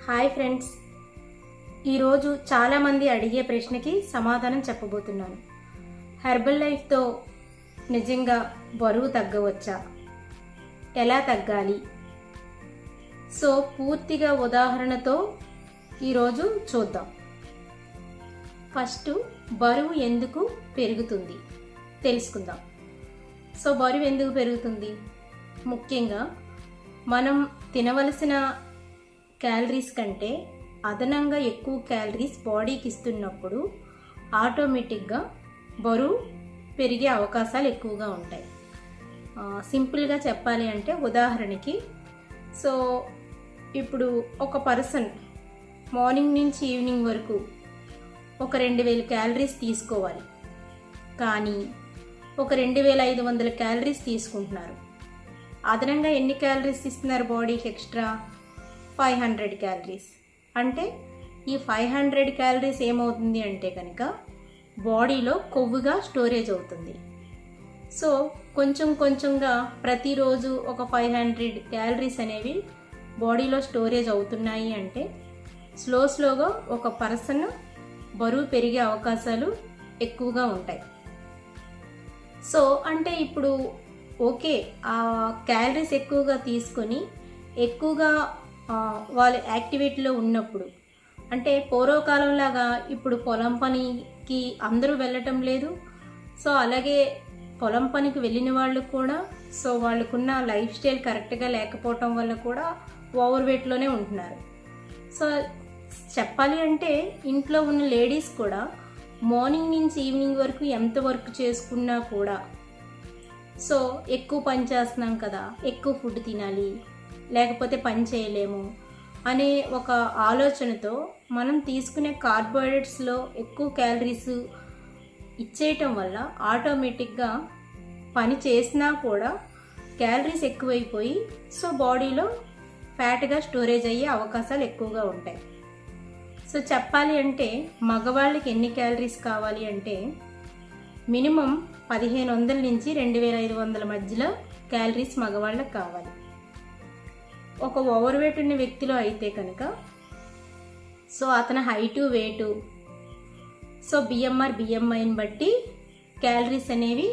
Hi friends, ఈరోజు చాలామంది అడిగే ప్రశ్నకి సమాధానం చెప్పబోతున్నాను. హెర్బల్ లైఫ్తో నిజంగా బరువు తగ్గవచ్చా? ఎలా తగ్గాలి? సో పూర్తిగా ఉదాహరణతో ఈరోజు చూద్దాం. ఫస్ట్ బరువు ఎందుకు పెరుగుతుంది తెలుసుకుందాం. సో బరువు ఎందుకు పెరుగుతుంది? ముఖ్యంగా మనం తినవలసిన క్యాలరీస్ కంటే అదనంగా ఎక్కువ క్యాలరీస్ బాడీకి ఇస్తున్నప్పుడు ఆటోమేటిక్గా బరువు పెరిగే అవకాశాలు ఎక్కువగా ఉంటాయి. సింపుల్గా చెప్పాలి అంటే ఉదాహరణకి, సో ఇప్పుడు ఒక పర్సన్ మార్నింగ్ నుంచి ఈవినింగ్ వరకు ఒక 2000 క్యాలరీస్ తీసుకోవాలి, కానీ ఒక 2500 క్యాలరీస్ తీసుకుంటున్నారు. అదనంగా ఎన్ని క్యాలరీస్ ఇస్తున్నారు బాడీకి? Extra 500 calories. అంటే ఈ 500 క్యాలరీస్ ఏమవుతుంది అంటే కనుక బాడీలో కొవ్వుగా స్టోరేజ్ అవుతుంది. సో కొంచెం కొంచెంగా ప్రతిరోజు ఒక 500 క్యాలరీస్ అనేవి బాడీలో స్టోరేజ్ అవుతున్నాయి అంటే స్లోగా ఒక పర్సన్ బరువు పెరిగే అవకాశాలు ఎక్కువగా ఉంటాయి. సో అంటే ఇప్పుడు ఓకే, ఆ క్యాలరీస్ ఎక్కువగా తీసుకొని ఎక్కువగా వాళ్ళు యాక్టివిటీలో ఉన్నప్పుడు, అంటే పూర్వకాలంలాగా ఇప్పుడు పొలం పనికి అందరూ వెళ్ళటం లేదు. సో అలాగే పొలం పనికి వెళ్ళిన వాళ్ళు కూడా సో వాళ్ళకున్న లైఫ్ స్టైల్ కరెక్ట్గా లేకపోవటం వల్ల కూడా ఓవర్ వెయిట్లోనే ఉంటున్నారు. సో చెప్పాలి అంటే ఇంట్లో ఉన్న లేడీస్ కూడా మార్నింగ్ నుంచి ఈవినింగ్ వరకు ఎంత వర్క్ చేసుకున్నా కూడా సో ఎక్కువ పని చేస్తున్నాం కదా, ఎక్కువ ఫుడ్ తినాలి లేకపోతే పని చేయలేము అనే ఒక ఆలోచనతో మనం తీసుకునే కార్బోహైడ్రేట్స్లో ఎక్కువ క్యాలరీస్ ఇచ్చేయటం వల్ల ఆటోమేటిక్గా పని చేసినా కూడా క్యాలరీస్ ఎక్కువైపోయి సో బాడీలో ఫ్యాట్గా స్టోరేజ్ అయ్యే అవకాశాలు ఎక్కువగా ఉంటాయి. సో చెప్పాలి అంటే మగవాళ్ళకి ఎన్ని క్యాలరీస్ కావాలి అంటే మినిమం 1500 నుంచి 2500 మధ్యలో క్యాలరీస్ మగవాళ్ళకి కావాలి. ఒక ఓవర్ వెయిట్ ఉన్న వ్యక్తిలో అయితే కనుక సో అతని హైటు వెయిటు సో బిఎంఐని బట్టి క్యాలరీస్ అనేవి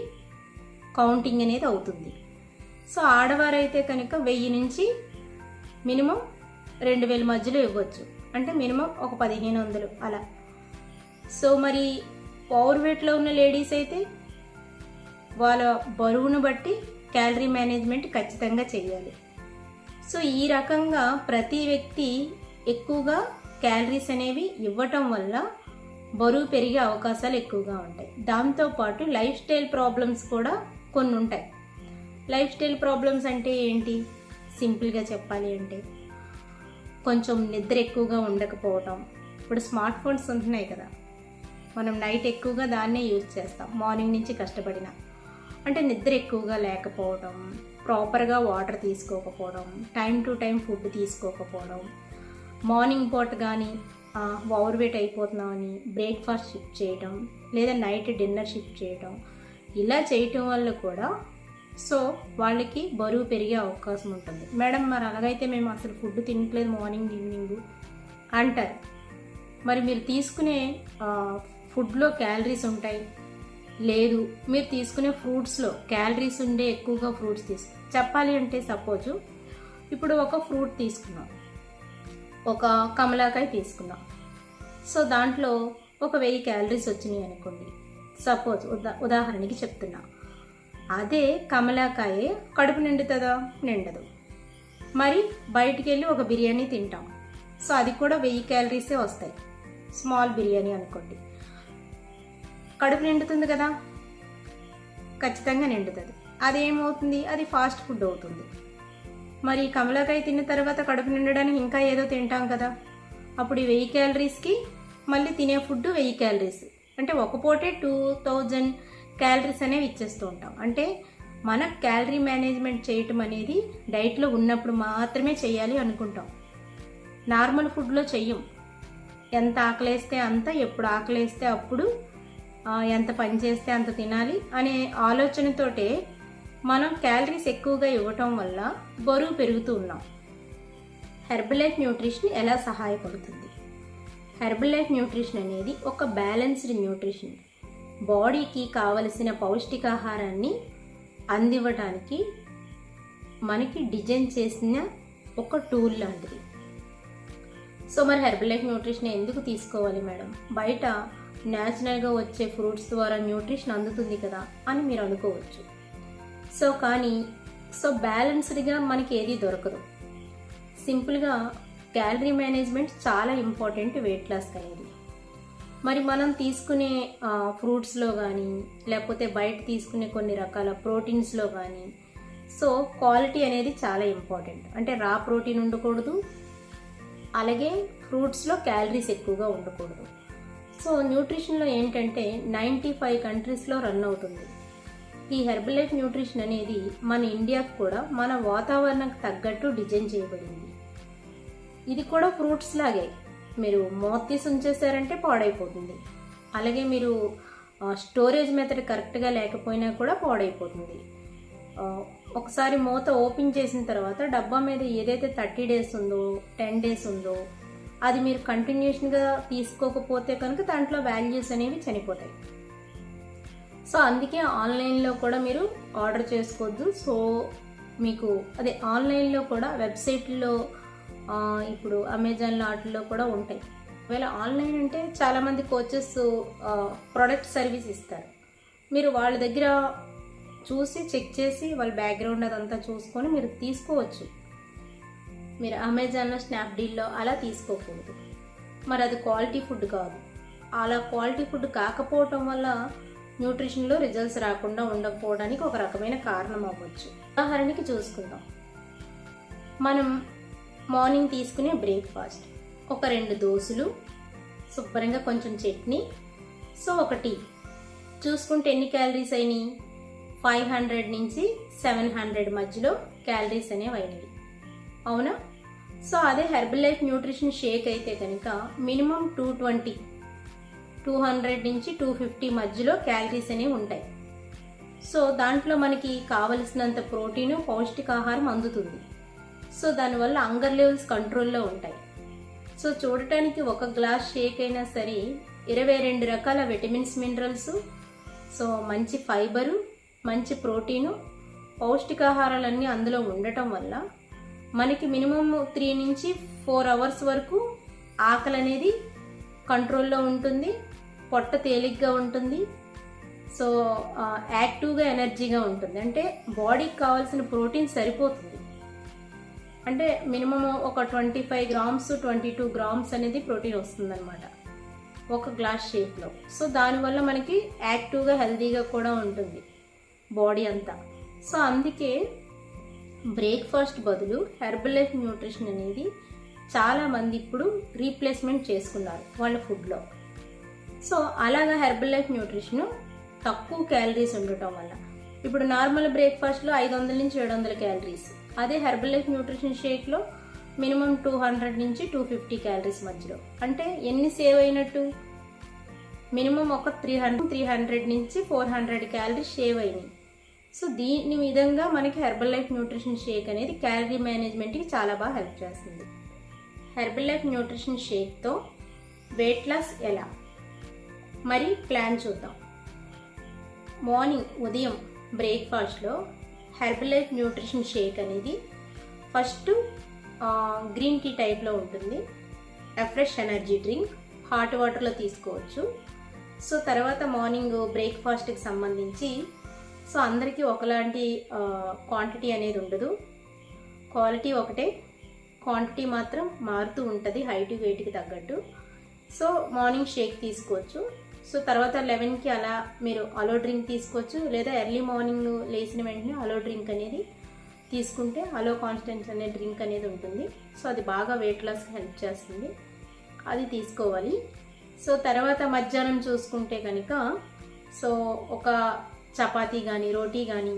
కౌంటింగ్ అనేది అవుతుంది. సో ఆడవారైతే కనుక 1000 నుంచి మినిమం 2000 మధ్యలో ఇవ్వచ్చు, అంటే మినిమం ఒక 1500 అలా. సో మరి ఓవర్ వెయిట్లో ఉన్న లేడీస్ అయితే వాళ్ళ బరువును బట్టి క్యాలరీ మేనేజ్మెంట్ ఖచ్చితంగా చేయాలి. సో ఈ రకంగా ప్రతి వ్యక్తి ఎక్కువగా క్యాలరీస్ అనేవి ఇవ్వటం వల్ల బరువు పెరిగే అవకాశాలు ఎక్కువగా ఉంటాయి. దాంతోపాటు లైఫ్ స్టైల్ ప్రాబ్లమ్స్ కూడా కొన్ని ఉంటాయి. లైఫ్ స్టైల్ ప్రాబ్లమ్స్ అంటే ఏంటి? సింపుల్గా చెప్పాలి అంటే కొంచెం నిద్ర ఎక్కువగా ఉండకపోవటం. ఇప్పుడు స్మార్ట్ ఫోన్స్ ఉంటున్నాయి కదా, మనం నైట్ ఎక్కువగా దాన్నే యూజ్ చేస్తాం మార్నింగ్ నుంచి కష్టపడిన. అంటే నిద్ర ఎక్కువగా లేకపోవడం, ప్రాపర్గా వాటర్ తీసుకోకపోవడం, టైం టు టైం ఫుడ్ తీసుకోకపోవడం, మార్నింగ్ పూట కానీ ఓవర్ వెయిట్ అయిపోతున్నామని బ్రేక్ఫాస్ట్ షిఫ్ట్ చేయడం లేదా నైట్ డిన్నర్ షిఫ్ట్ చేయడం, ఇలా చేయటం వల్ల కూడా సో వాళ్ళకి బరువు పెరిగే అవకాశం ఉంటుంది. మేడం మరి అలాగైతే మేము అసలు ఫుడ్ తినట్లేదు మార్నింగ్ ఈవినింగ్ అంటారు. మరి మీరు తీసుకునే ఫుడ్లో క్యాలరీస్ ఉంటాయి, లేదు మీరు తీసుకునే ఫ్రూట్స్లో క్యాలరీస్ ఉండే ఎక్కువగా ఫ్రూట్స్ చెప్పాలి అంటే సపోజు ఇప్పుడు ఒక ఫ్రూట్ తీసుకున్నాం, ఒక కమలాకాయ తీసుకున్నాం. సో దాంట్లో ఒక 1000 క్యాలరీస్ వచ్చినాయి అనుకోండి, సపోజ్ ఉదాహరణకి చెప్తున్నా. అదే కమలాకాయే కడుపు నిండుతుందా? నిండదు. మరి బయటికి వెళ్ళి ఒక బిర్యానీ తింటాం, సో అది కూడా 1000 క్యాలరీసే వస్తాయి. స్మాల్ బిర్యానీ అనుకోండి, కడుపు నిండుతుంది కదా? ఖచ్చితంగా నిండుతుంది. అదేమవుతుంది? అది ఫాస్ట్ ఫుడ్ అవుతుంది. మరి కమలాకాయ తిన్న తర్వాత కడుపు నిండడానికి ఇంకా ఏదో తింటాం కదా, అప్పుడు ఈ 1000 క్యాలరీస్కి మళ్ళీ తినే ఫుడ్ 1000 క్యాలరీస్, అంటే ఒక పూటే 2000 క్యాలరీస్ అనేవి ఇచ్చేస్తూ ఉంటాం. అంటే మన క్యాలరీ మేనేజ్మెంట్ చేయటం అనేది డైట్లో ఉన్నప్పుడు మాత్రమే చేయాలి అనుకుంటాం, నార్మల్ ఫుడ్లో చెయ్యం. ఎంత ఆకలేస్తే అంత, ఎప్పుడు ఆకలేస్తే అప్పుడు, ఎంత పని చేస్తే అంత తినాలి అనే ఆలోచనతోటే మనం క్యాలరీస్ ఎక్కువగా ఇవ్వటం వల్ల బరువు పెరుగుతూ ఉన్నాం. హెర్బల్ లైఫ్ న్యూట్రిషన్ ఎలా సహాయపడుతుంది? హెర్బల్ లైఫ్ న్యూట్రిషన్ అనేది ఒక బ్యాలెన్స్డ్ న్యూట్రిషన్. బాడీకి కావలసిన పౌష్టికాహారాన్ని అందివ్వడానికి మనకి డిజైన్ చేసిన ఒక టూల్ లాంటిది. సో మరి హెర్బల్ లైఫ్ న్యూట్రిషన్ ఎందుకు తీసుకోవాలి మేడం? బయట న్యాచురల్గా వచ్చే ఫ్రూట్స్ ద్వారా న్యూట్రిషన్ అందుతుంది కదా అని మీరు అనుకోవచ్చు. సో బ్యాలెన్స్డ్గా మనకి ఏది దొరకదు. సింపుల్గా క్యాలరీ మేనేజ్మెంట్ చాలా ఇంపార్టెంట్ వెయిట్ లాస్కి అనేది. మరి మనం తీసుకునే ఫ్రూట్స్లో కానీ లేకపోతే బయట తీసుకునే కొన్ని రకాల ప్రోటీన్స్లో కానీ సో క్వాలిటీ అనేది చాలా ఇంపార్టెంట్. అంటే రా ప్రోటీన్ ఉండకూడదు, అలాగే ఫ్రూట్స్లో క్యాలరీస్ ఎక్కువగా ఉండకూడదు. సో న్యూట్రిషన్లో ఏంటంటే 95 కంట్రీస్లో రన్ అవుతుంది. ఈ హెర్బల్ లైఫ్ న్యూట్రిషన్ అనేది మన ఇండియాకు కూడా మన వాతావరణానికి తగ్గట్టు డిజైన్ చేయబడింది. ఇది కూడా ఫ్రూట్స్ లాగే మీరు మూత తీసి ఉంచేసారంటే పాడైపోతుంది. అలాగే మీరు స్టోరేజ్ మెథడ్ కరెక్ట్గా లేకపోయినా కూడా పాడైపోతుంది. ఒకసారి మూత ఓపెన్ చేసిన తర్వాత డబ్బా మీద ఏదైతే 30 డేస్ ఉందో 10 డేస్ ఉందో అది మీరు కంటిన్యూషన్గా తీసుకోకపోతే కనుక దాంట్లో వాల్యూస్ అనేవి చనిపోతాయి. సో అందుకే ఆన్లైన్లో కూడా మీరు ఆర్డర్ చేసుకోవద్దు. సో మీకు అదే ఆన్లైన్లో కూడా వెబ్సైట్లో ఇప్పుడు అమెజాన్లో వాటిల్లో కూడా ఉంటాయి. ఒకవేళ ఆన్లైన్ అంటే చాలామంది కోచెస్ ప్రొడక్ట్ సర్వీస్ ఇస్తారు. మీరు వాళ్ళ దగ్గర చూసి చెక్ చేసి వాళ్ళ బ్యాక్గ్రౌండ్ అదంతా చూసుకొని మీరు తీసుకోవచ్చు. మీరు అమెజాన్లో స్నాప్డీల్లో అలా తీసుకోకూడదు. మరి అది క్వాలిటీ ఫుడ్ కాదు. అలా క్వాలిటీ ఫుడ్ కాకపోవటం వల్ల న్యూట్రిషన్లో రిజల్ట్స్ రాకుండా ఉండకపోవడానికి ఒక రకమైన కారణం అవ్వచ్చు. ఉదాహరణకి చూసుకుందాం. మనం మార్నింగ్ తీసుకునే బ్రేక్ఫాస్ట్ ఒక 2 దోశలు, శుభ్రంగా కొంచెం చట్నీ, సో ఒక టీ చూసుకుంటే ఎన్ని క్యాలరీస్ అయినాయి? 500 నుంచి 700 మధ్యలో క్యాలరీస్ అనేవి అయినవి, అవునా? సో అదే హెర్బల్ లైఫ్ న్యూట్రిషన్ షేక్ అయితే కనుక మినిమం 200 నుంచి 250 మధ్యలో క్యాలరీస్ అనేవి ఉంటాయి. సో దాంట్లో మనకి కావలసినంత ప్రోటీను పౌష్టికాహారం అందుతుంది. సో దానివల్ల హంగర్ లెవెల్స్ కంట్రోల్లో ఉంటాయి. సో చూడటానికి ఒక గ్లాస్ షేక్ అయినా సరే 22 రకాల విటమిన్స్, మినరల్స్, సో మంచి ఫైబరు, మంచి ప్రోటీను, పౌష్టికాహారాలన్నీ అందులో ఉండటం వల్ల మనకి మినిమం 3 నుంచి 4 అవర్స్ వరకు ఆకలి అనేది కంట్రోల్లో ఉంటుంది, పొట్ట తేలిగ్గా ఉంటుంది, సో యాక్టివ్గా ఎనర్జీగా ఉంటుంది. అంటే బాడీకి కావాల్సిన ప్రోటీన్ సరిపోతుంది. అంటే మినిమం ఒక 25 గ్రామ్స్ 22 గ్రామ్స్ అనేది ప్రోటీన్ వస్తుందన్నమాట ఒక గ్లాస్ షేక్లో. సో దానివల్ల మనకి యాక్టివ్గా హెల్తీగా కూడా ఉంటుంది బాడీ అంతా. సో అందుకే బ్రేక్ఫాస్ట్ బదులు హెర్బల్ లైఫ్ న్యూట్రిషన్ అనేది చాలామంది ఇప్పుడు రీప్లేస్మెంట్ చేసుకున్నారు వాళ్ళ ఫుడ్లో. సో అలాగా హెర్బల్ లైఫ్ న్యూట్రిషన్ తక్కువ క్యాలరీస్ ఉండటం వల్ల ఇప్పుడు నార్మల్ బ్రేక్ఫాస్ట్లో 500 నుంచి 700 క్యాలరీస్, అదే హెర్బల్ లైఫ్ న్యూట్రిషన్ షేక్లో మినిమం 200 నుంచి 250 క్యాలరీస్ మధ్యలో. అంటే ఎన్ని సేవ్ అయినట్టు? మినిమం ఒక 300 నుంచి 400 క్యాలరీస్ సేవ్ అయినాయి. సో దీని విధంగా మనకి హెర్బల్ లైఫ్ న్యూట్రిషన్ షేక్ అనేది క్యాలరీ మేనేజ్మెంట్కి చాలా బాగా హెల్ప్ చేస్తుంది. హెర్బల్ లైఫ్ న్యూట్రిషన్ షేక్తో వెయిట్ లాస్ ఎలా మరి ప్లాన్ చూద్దాం. మార్నింగ్ ఉదయం బ్రేక్ఫాస్ట్లో హెర్బల్ లైఫ్ న్యూట్రిషన్ షేక్ అనేది ఫస్ట్ గ్రీన్ టీ టైప్లో ఉంటుంది. ఫ్రెష్ ఎనర్జీ డ్రింక్ హాట్ వాటర్లో తీసుకోవచ్చు. సో తర్వాత మార్నింగ్ బ్రేక్ఫాస్ట్కి సంబంధించి సో అందరికీ ఒకలాంటి క్వాంటిటీ అనేది ఉండదు, క్వాలిటీ ఒకటే, క్వాంటిటీ మాత్రం మారుతూ ఉంటుంది హైట్ వెయిట్కి తగ్గట్టు. సో మార్నింగ్ షేక్ తీసుకోవచ్చు. సో తర్వాత 11కి అలా మీరు అలో డ్రింక్ తీసుకోవచ్చు, లేదా ఎర్లీ మార్నింగ్ లేచిన వెంటనే అలో డ్రింక్ అనేది తీసుకుంటే అలో కాన్స్టెన్స్ అనే డ్రింక్ అనేది ఉంటుంది. సో అది బాగా వెయిట్ లాస్కి హెల్ప్ చేస్తుంది, అది తీసుకోవాలి. సో తర్వాత మధ్యాహ్నం చూసుకుంటే కనుక సో ఒక చపాతీ కానీ రోటీ కానీ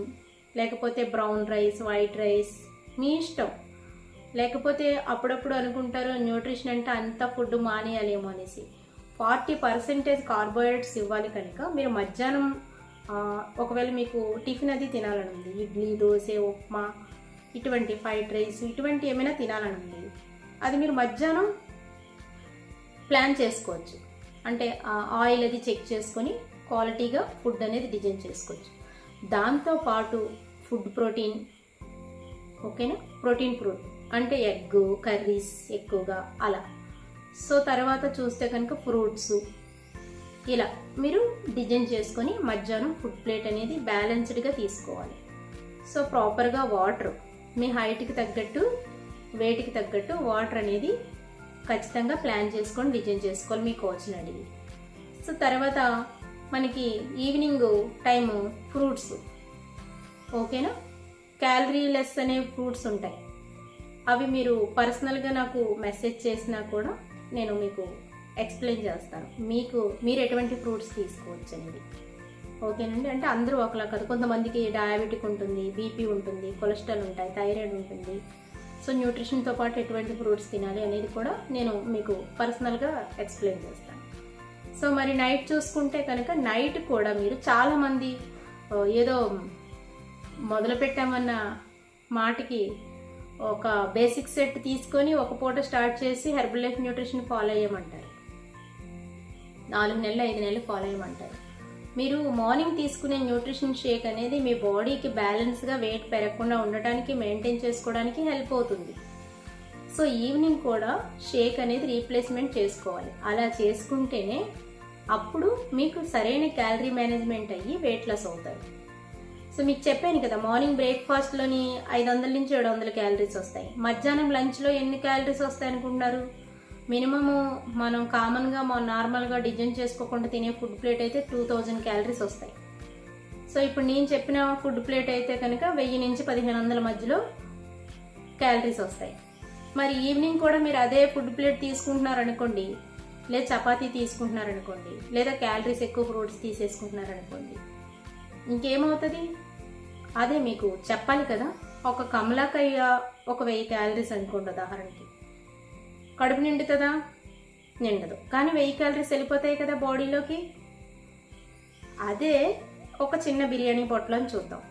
లేకపోతే బ్రౌన్ రైస్, వైట్ రైస్ మీ ఇష్టం. లేకపోతే అప్పుడప్పుడు అనుకుంటారు న్యూట్రిషన్ అంటే అంత ఫుడ్ మానేయాలేమో అనేసి. 40% కార్బోహైడ్రేట్స్ ఇవ్వాలి కనుక మీరు మధ్యాహ్నం ఒకవేళ మీకు టిఫిన్ అది తినాలని ఉంది, ఇడ్లీ, దోశ, ఉప్మా, ఇటువంటి ఫ్రైడ్ రైస్ ఇటువంటి ఏమైనా తినాలని ఉంది, అది మీరు మధ్యాహ్నం ప్లాన్ చేసుకోవచ్చు. అంటే ఆయిల్ అది చెక్ చేసుకొని క్వాలిటీగా ఫుడ్ అనేది డిజైన్ చేసుకోవచ్చు. దాంతోపాటు ఫుడ్ ప్రోటీన్, ఓకేనా, ప్రోటీన్ ఫుడ్ అంటే ఎగ్ కర్రీస్ ఎక్కువగా అలా. సో తర్వాత చూస్తే కనుక ఫ్రూట్స్ ఇలా మీరు డిజైన్ చేసుకొని మధ్యాహ్నం ఫుడ్ ప్లేట్ అనేది బ్యాలెన్స్డ్గా తీసుకోవాలి. సో ప్రాపర్గా వాటర్ మీ హైట్కి తగ్గట్టు వెయిట్కి తగ్గట్టు వాటర్ అనేది ఖచ్చితంగా ప్లాన్ చేసుకొని డిజైన్ చేసుకోవాలి మీ కోచ్ని అడిగి. సో తర్వాత మనకి ఈవినింగ్ టైము ఫ్రూట్స్, ఓకేనా, క్యాలరీ లెస్ అనే ఫ్రూట్స్ ఉంటాయి. అవి మీరు పర్సనల్గా నాకు మెసేజ్ చేసినా కూడా నేను మీకు ఎక్స్ప్లెయిన్ చేస్తాను, మీరు ఎటువంటి ఫ్రూట్స్ తీసుకోవచ్చు అనేది. ఓకేనండి. అంటే అందరూ ఒకలా కాదు, కొంతమందికి డయాబెటిక్ ఉంటుంది, బీపీ ఉంటుంది, కొలెస్ట్రాల్ ఉంటాయి, థైరాయిడ్ ఉంటుంది. సో న్యూట్రిషన్తో పాటు ఎటువంటి ఫ్రూట్స్ తినాలి అనేది కూడా నేను మీకు పర్సనల్గా ఎక్స్ప్లెయిన్ చేస్తాను. సో మరి నైట్ చూసుకుంటే కనుక నైట్ కూడా మీరు చాలామంది ఏదో మొదలు పెట్టామన్న మాటకి ఒక బేసిక్ సెట్ తీసుకొని ఒక పూట స్టార్ట్ చేసి హెర్బల్ లైఫ్ న్యూట్రిషన్ ఫాలో అయ్యమంటారు. 4 నెలలు 5 నెలలు ఫాలో అయ్యమంటారు. మీరు మార్నింగ్ తీసుకునే న్యూట్రిషన్ షేక్ అనేది మీ బాడీకి బ్యాలెన్స్గా వెయిట్ పెరగకుండా ఉండటానికి, మెయింటైన్ చేసుకోవడానికి హెల్ప్ అవుతుంది. సో ఈవినింగ్ కూడా షేక్ అనేది రీప్లేస్మెంట్ చేసుకోవాలి. అలా చేసుకుంటేనే అప్పుడు మీకు సరైన క్యాలరీ మేనేజ్మెంట్ అయ్యి వెయిట్ లాస్ అవుతారు. సో మీకు చెప్పాను కదా, మార్నింగ్ బ్రేక్ఫాస్ట్లోని 500 నుంచి 700 క్యాలరీస్ వస్తాయి. మధ్యాహ్నం లంచ్లో ఎన్ని క్యాలరీస్ వస్తాయి అనుకుంటున్నారు? మినిమము మనం కామన్గా నార్మల్గా డిజైన్ చేసుకోకుండా తినే ఫుడ్ ప్లేట్ అయితే 2000 క్యాలరీస్ వస్తాయి. సో ఇప్పుడు నేను చెప్పిన ఫుడ్ ప్లేట్ అయితే కనుక 1000 నుంచి 1500 మధ్యలో క్యాలరీస్ వస్తాయి. మరి ఈవినింగ్ కూడా మీరు అదే ఫుడ్ ప్లేట్ తీసుకుంటున్నారనుకోండి, లేదా చపాతీ తీసుకుంటున్నారనుకోండి, లేదా క్యాలరీస్ ఎక్కువ ఫ్రూట్స్ తీసేసుకుంటున్నారనుకోండి, ఇంకేమవుతుంది? అదే మీకు చెప్పాలి కదా, ఒక కమలాకాయ ఒక 1000 క్యాలరీస్ అనుకోండి ఉదాహరణకి, కడుపు నిండుతుందా? నిండదు. కానీ 1000 క్యాలరీస్ వెళ్ళిపోతాయి కదా బాడీలోకి. అదే ఒక చిన్న బిర్యానీ పొట్లని చూద్దాం,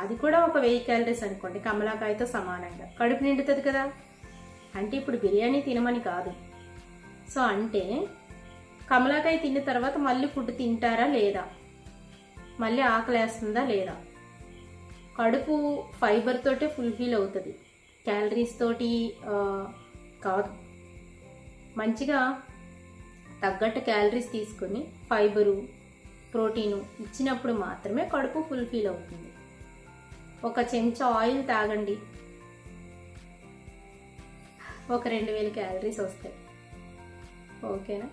అది కూడా ఒక 1000 క్యాలరీస్ అనుకోండి, కమలాకాయతో సమానంగా కడుపు నిండుతుంది కదా. అంటే ఇప్పుడు బిర్యానీ తినమని కాదు. సో అంటే కమలాకాయ తిన్న తర్వాత మళ్ళీ ఫుడ్ తింటారా లేదా, మళ్ళీ ఆకలేస్తుందా లేదా? కడుపు ఫైబర్ తోటే ఫుల్ఫిల్ అవుతుంది, క్యాలరీస్ తోటి కాదు. మంచిగా తగ్గట్టు క్యాలరీస్ తీసుకొని ఫైబరు ప్రోటీను ఇచ్చినప్పుడు మాత్రమే కడుపు ఫుల్ఫిల్ అవుతుంది. ఒక చెంచా ఆయిల్ తాగండి, ఒక 2000 క్యాలరీస్ వస్తాయి. ఓకేనా?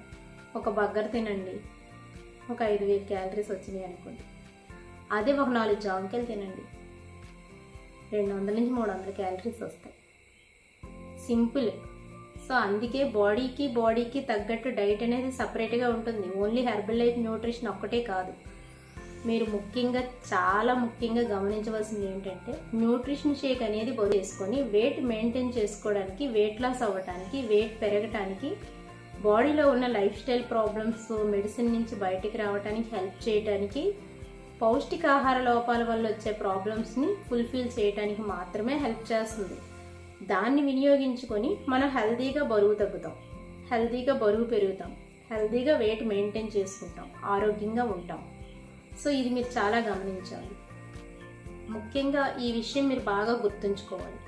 ఒక బర్గర్ తినండి, ఒక 5000 క్యాలరీస్ వచ్చినాయి అనుకోండి. అదే ఒక 4 జాంకాయలు తినండి, 200 నుంచి 300 క్యాలరీస్ వస్తాయి. సింపుల్. సో అందుకే బాడీకి తగ్గట్టు డైట్ అనేది సపరేట్గా ఉంటుంది. ఓన్లీ హెర్బల్ లైఫ్ న్యూట్రిషన్ ఒక్కటే కాదు. మీరు చాలా ముఖ్యంగా గమనించవలసింది ఏంటంటే, న్యూట్రిషన్ షేక్ అనేది చేసుకొని వెయిట్ మెయింటైన్ చేసుకోవడానికి, వెయిట్ లాస్ అవ్వడానికి, వెయిట్ పెరగటానికి, బాడీలో ఉన్న లైఫ్ స్టైల్ ప్రాబ్లమ్స్ మెడిసిన్ నుంచి బయటికి రావడానికి హెల్ప్ చేయడానికి, పౌష్టికాహార లోపాల వల్ల వచ్చే ప్రాబ్లమ్స్ని ఫుల్ఫిల్ చేయడానికి మాత్రమే హెల్ప్ చేస్తుంది. దాన్ని వినియోగించుకొని మనం హెల్తీగా బరువు తగ్గుతాం, హెల్తీగా బరువు పెరుగుతాం, హెల్తీగా వెయిట్ మెయింటైన్ చేసుకుంటాం, ఆరోగ్యంగా ఉంటాం. సో ఇది మీరు చాలా గమనించాలి. ముఖ్యంగా ఈ విషయం మీరు బాగా గుర్తుంచుకోవాలి.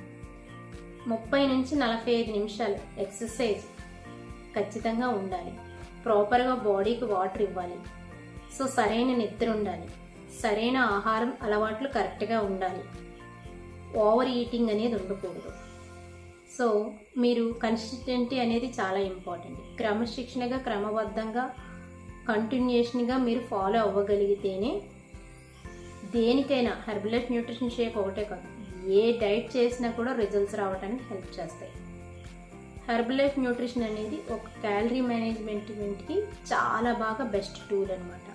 30 నుంచి 45 నిమిషాలు ఎక్సర్సైజ్ ఖచ్చితంగా ఉండాలి. ప్రాపర్గా బాడీకి వాటర్ ఇవ్వాలి. సో సరైన నిద్ర ఉండాలి, సరైన ఆహారం అలవాట్లు కరెక్ట్గా ఉండాలి, ఓవర్ ఈటింగ్ అనేది ఉండకూడదు. సో మీరు కన్సిస్టెంటీ అనేది చాలా ఇంపార్టెంట్. క్రమశిక్షణగా, క్రమబద్ధంగా, కంటిన్యూషన్గా మీరు ఫాలో అవ్వగలిగితేనే దేనికైనా హెర్బల్ లైఫ్ న్యూట్రిషన్ షేక్ ఒకటే కాదు, ఏ డైట్ చేసినా కూడా రిజల్ట్స్ రావడానికి హెల్ప్ చేస్తాయి. హెర్బల్ లైఫ్ న్యూట్రిషన్ అనేది ఒక క్యాలరీ మేనేజ్మెంట్కి చాలా బాగా బెస్ట్ టూల్ అనమాట.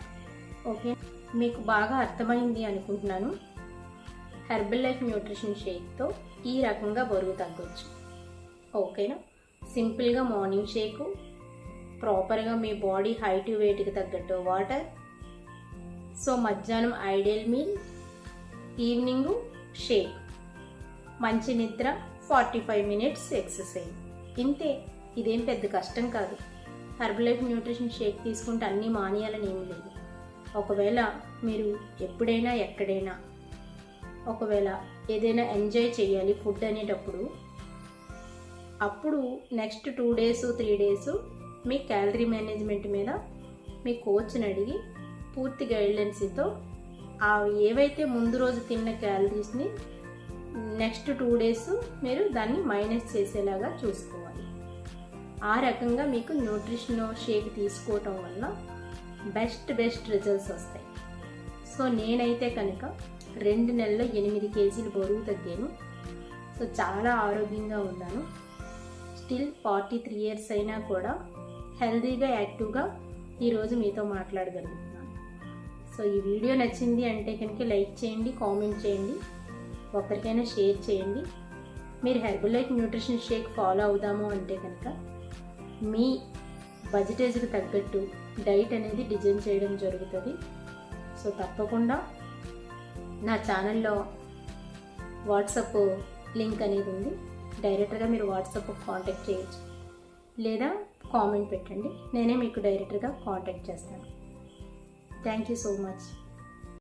ఓకే, మీకు బాగా అర్థమైంది అనుకుంటున్నాను. హెర్బల్ లైఫ్ న్యూట్రిషన్ షేక్తో ఈ రకంగా బరువు తగ్గొచ్చు. ఓకేనా? సింపుల్గా మార్నింగ్ షేకు, ప్రాపర్గా మీ బాడీ హైట్ వెయిట్కి తగ్గట్టు వాటర్, సో మధ్యాహ్నం ఐడియల్ మీల్, ఈవినింగు షేక్, మంచి నిద్ర, 45 మినిట్స్ ఎక్సర్సైజ్. ఇంతే, ఇదేం పెద్ద కష్టం కాదు. హెర్బల్ లైఫ్ న్యూట్రిషన్ షేక్ తీసుకుంటే అన్నీ మానేయాలని ఏమీ లేదు. ఒకవేళ మీరు ఎప్పుడైనా ఎక్కడైనా ఒకవేళ ఏదైనా ఎంజాయ్ చేయాలి ఫుడ్ అనేటప్పుడు, అప్పుడు నెక్స్ట్ 2 days 3 days మీ క్యాలరీ మేనేజ్మెంట్ మీద మీ కోచ్ని అడిగి పూర్తి గైడ్లైన్స్తో ఏవైతే ముందు రోజు తిన్న క్యాలరీస్ని నెక్స్ట్ 2 days మీరు దాన్ని మైనస్ చేసేలాగా చూసుకోవాలి. ఆ రకంగా మీకు న్యూట్రిషన్ షేక్ తీసుకోవటం వల్ల బెస్ట్ రిజల్ట్స్ వస్తాయి. సో నేనైతే కనుక 2 నెలల్లో 8 kgs బరువు తగ్గాను. సో చాలా ఆరోగ్యంగా ఉన్నాను. స్టిల్ 43 years అయినా కూడా హెల్తీగా యాక్టివ్గా ఈరోజు మీతో మాట్లాడగలుగుతున్నాను. సో ఈ వీడియో నచ్చింది అంటే కనుక లైక్ చేయండి, కామెంట్ చేయండి, ఒకరికైనా షేర్ చేయండి. మీరు Herbalife nutrition shake follow అవుదాము అంటే కనుక మీ బడ్జెటేజ్కి తగ్గట్టు డైట్ అనేది డిజైన్ చేయడం జరుగుతుంది. సో తప్పకుండా నా ఛానల్లో వాట్సాప్ లింక్ అనేది ఉంది. డైరెక్ట్గా మీరు వాట్సాప్ కాంటాక్ట్ చేయొచ్చు, లేదా కామెంట్ పెట్టండి, నేనే మీకు డైరెక్ట్గా కాంటాక్ట్ చేస్తాను. Thank you so much.